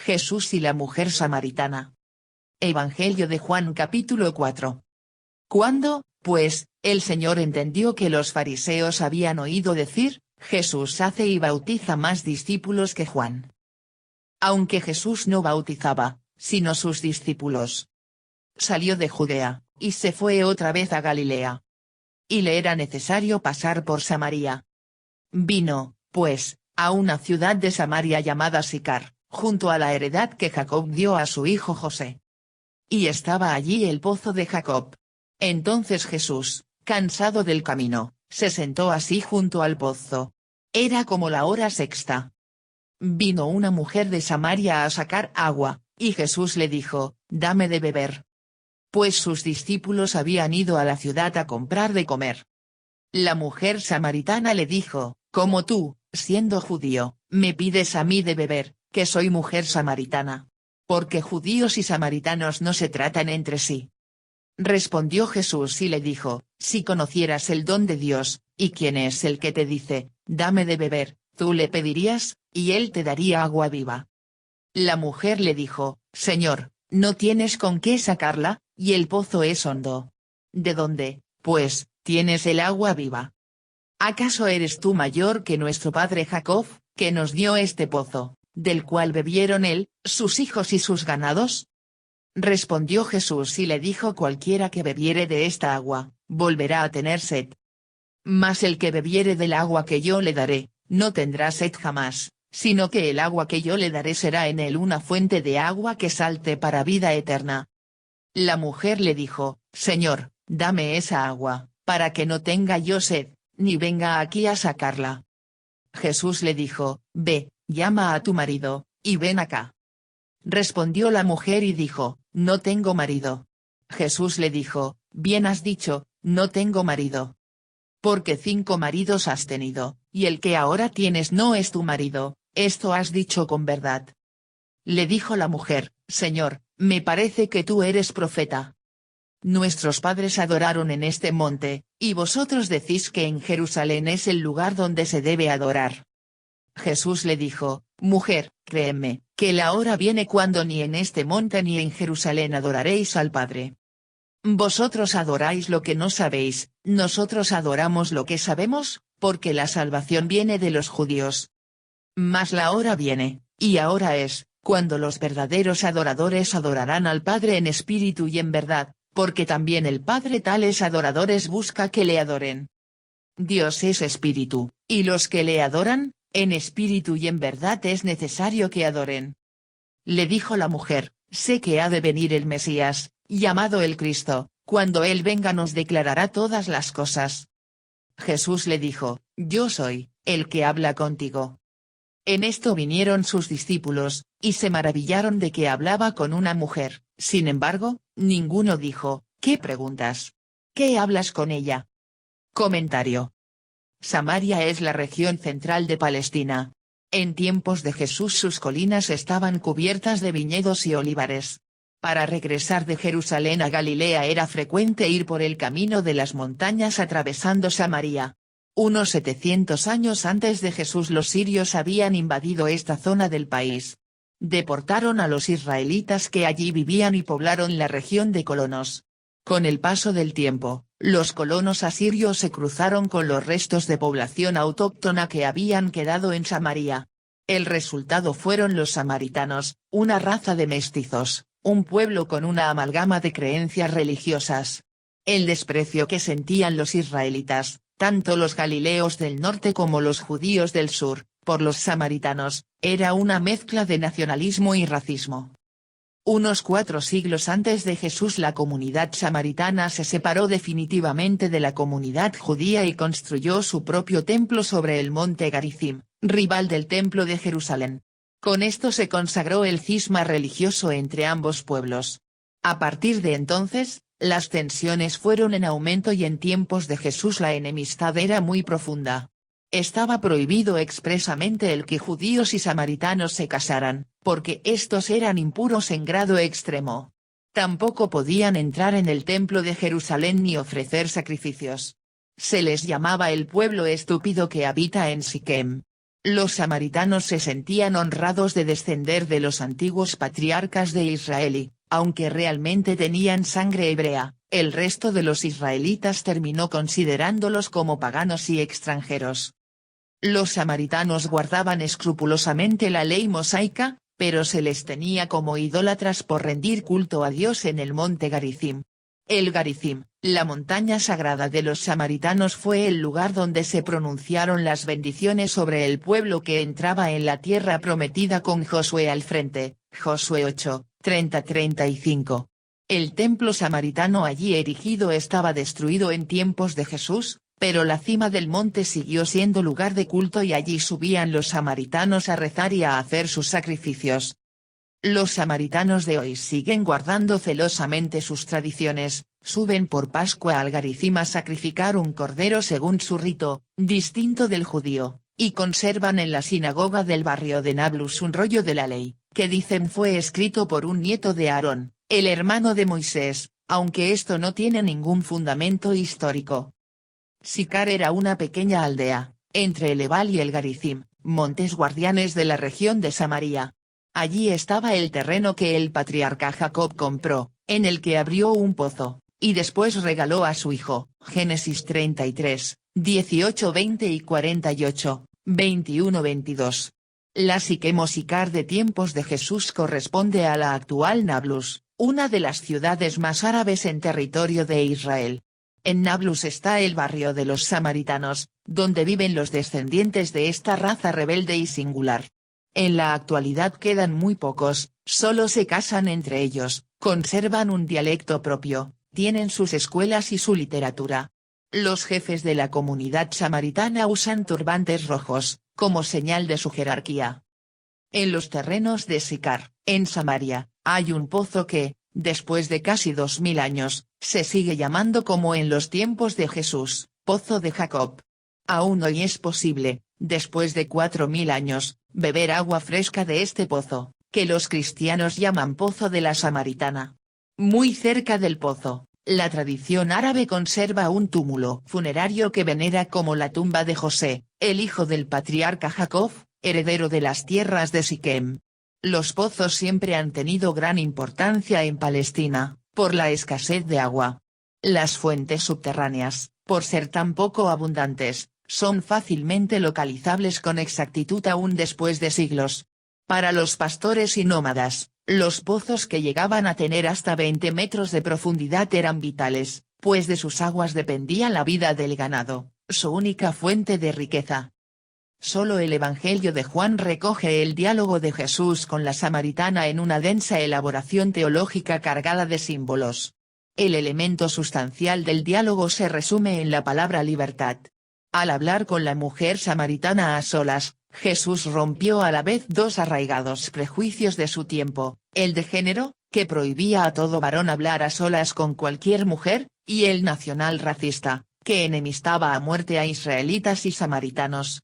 Jesús y la mujer samaritana. Evangelio de Juan capítulo 4. Cuando, pues, el Señor entendió que los fariseos habían oído decir, Jesús hace y bautiza más discípulos que Juan. Aunque Jesús no bautizaba, sino sus discípulos. Salió de Judea, y se fue otra vez a Galilea. Y le era necesario pasar por Samaria. Vino, pues, a una ciudad de Samaria llamada Sicar, junto a la heredad que Jacob dio a su hijo José. Y estaba allí el pozo de Jacob. Entonces Jesús, cansado del camino, se sentó así junto al pozo. Era como la hora sexta. Vino una mujer de Samaria a sacar agua, y Jesús le dijo, dame de beber. Pues sus discípulos habían ido a la ciudad a comprar de comer. La mujer samaritana le dijo, ¿cómo tú, siendo judío, me pides a mí de beber, que soy mujer samaritana? Porque judíos y samaritanos no se tratan entre sí. Respondió Jesús y le dijo, si conocieras el don de Dios, y quién es el que te dice, dame de beber, tú le pedirías, y él te daría agua viva. La mujer le dijo, Señor, no tienes con qué sacarla, y el pozo es hondo. ¿De dónde, pues, tienes el agua viva? ¿Acaso eres tú mayor que nuestro padre Jacob, que nos dio este pozo, del cual bebieron él, sus hijos y sus ganados? Respondió Jesús y le dijo, cualquiera que bebiere de esta agua, volverá a tener sed. Mas el que bebiere del agua que yo le daré, no tendrá sed jamás, sino que el agua que yo le daré será en él una fuente de agua que salte para vida eterna. La mujer le dijo, Señor, dame esa agua, para que no tenga yo sed, ni venga aquí a sacarla. Jesús le dijo, ve, llama a tu marido, y ven acá. Respondió la mujer y dijo, no tengo marido. Jesús le dijo, bien has dicho, no tengo marido. Porque 5 maridos has tenido, y el que ahora tienes no es tu marido, esto has dicho con verdad. Le dijo la mujer, Señor, me parece que tú eres profeta. Nuestros padres adoraron en este monte, y vosotros decís que en Jerusalén es el lugar donde se debe adorar. Jesús le dijo, mujer, créeme, que la hora viene cuando ni en este monte ni en Jerusalén adoraréis al Padre. Vosotros adoráis lo que no sabéis, nosotros adoramos lo que sabemos, porque la salvación viene de los judíos. Mas la hora viene, y ahora es, cuando los verdaderos adoradores adorarán al Padre en espíritu y en verdad, porque también el Padre tales adoradores busca que le adoren. Dios es espíritu, y los que le adoran, en espíritu y en verdad es necesario que adoren. Le dijo la mujer, sé que ha de venir el Mesías, llamado el Cristo, cuando él venga nos declarará todas las cosas. Jesús le dijo, yo soy, el que habla contigo. En esto vinieron sus discípulos, y se maravillaron de que hablaba con una mujer, sin embargo, ninguno dijo, ¿qué preguntas? ¿Qué hablas con ella? Comentario. Samaria es la región central de Palestina. En tiempos de Jesús sus colinas estaban cubiertas de viñedos y olivares. Para regresar de Jerusalén a Galilea era frecuente ir por el camino de las montañas atravesando Samaria. Unos 700 años antes de Jesús los sirios habían invadido esta zona del país. Deportaron a los israelitas que allí vivían y poblaron la región de colonos. Con el paso del tiempo, los colonos asirios se cruzaron con los restos de población autóctona que habían quedado en Samaria. El resultado fueron los samaritanos, una raza de mestizos, un pueblo con una amalgama de creencias religiosas. El desprecio que sentían los israelitas, tanto los galileos del norte como los judíos del sur, por los samaritanos, era una mezcla de nacionalismo y racismo. Unos 4 siglos antes de Jesús la comunidad samaritana se separó definitivamente de la comunidad judía y construyó su propio templo sobre el monte Garizim, rival del templo de Jerusalén. Con esto se consagró el cisma religioso entre ambos pueblos. A partir de entonces, las tensiones fueron en aumento y en tiempos de Jesús la enemistad era muy profunda. Estaba prohibido expresamente el que judíos y samaritanos se casaran, porque estos eran impuros en grado extremo. Tampoco podían entrar en el templo de Jerusalén ni ofrecer sacrificios. Se les llamaba el pueblo estúpido que habita en Siquem. Los samaritanos se sentían honrados de descender de los antiguos patriarcas de Israel y, aunque realmente tenían sangre hebrea, el resto de los israelitas terminó considerándolos como paganos y extranjeros. Los samaritanos guardaban escrupulosamente la ley mosaica, pero se les tenía como idólatras por rendir culto a Dios en el monte Garizim. El Garizim, la montaña sagrada de los samaritanos, fue el lugar donde se pronunciaron las bendiciones sobre el pueblo que entraba en la tierra prometida con Josué al frente, Josué 8, 30-35. El templo samaritano allí erigido estaba destruido en tiempos de Jesús, pero la cima del monte siguió siendo lugar de culto y allí subían los samaritanos a rezar y a hacer sus sacrificios. Los samaritanos de hoy siguen guardando celosamente sus tradiciones, suben por Pascua al Garizim a sacrificar un cordero según su rito, distinto del judío, y conservan en la sinagoga del barrio de Nablus un rollo de la ley, que dicen fue escrito por un nieto de Aarón, el hermano de Moisés, aunque esto no tiene ningún fundamento histórico. Sicar era una pequeña aldea, entre el Ebal y el Garizim, montes guardianes de la región de Samaria. Allí estaba el terreno que el patriarca Jacob compró, en el que abrió un pozo, y después regaló a su hijo. Génesis 33, 18, 20 y 48, 21, 22. La Siquem o Sicar de tiempos de Jesús corresponde a la actual Nablus, una de las ciudades más árabes en territorio de Israel. En Nablus está el barrio de los samaritanos, donde viven los descendientes de esta raza rebelde y singular. En la actualidad quedan muy pocos, solo se casan entre ellos, conservan un dialecto propio, tienen sus escuelas y su literatura. Los jefes de la comunidad samaritana usan turbantes rojos, como señal de su jerarquía. En los terrenos de Sicar, en Samaria, hay un pozo que, después de casi 2000 años, se sigue llamando como en los tiempos de Jesús, Pozo de Jacob. Aún hoy es posible, después de 4000 años, beber agua fresca de este pozo, que los cristianos llaman Pozo de la Samaritana. Muy cerca del pozo, la tradición árabe conserva un túmulo funerario que venera como la tumba de José, el hijo del patriarca Jacob, heredero de las tierras de Siquem. Los pozos siempre han tenido gran importancia en Palestina, por la escasez de agua. Las fuentes subterráneas, por ser tan poco abundantes, son fácilmente localizables con exactitud aún después de siglos. Para los pastores y nómadas, los pozos que llegaban a tener hasta 20 metros de profundidad eran vitales, pues de sus aguas dependía la vida del ganado, su única fuente de riqueza. Solo el Evangelio de Juan recoge el diálogo de Jesús con la samaritana en una densa elaboración teológica cargada de símbolos. El elemento sustancial del diálogo se resume en la palabra libertad. Al hablar con la mujer samaritana a solas, Jesús rompió a la vez dos arraigados prejuicios de su tiempo, el de género, que prohibía a todo varón hablar a solas con cualquier mujer, y el nacional racista, que enemistaba a muerte a israelitas y samaritanos.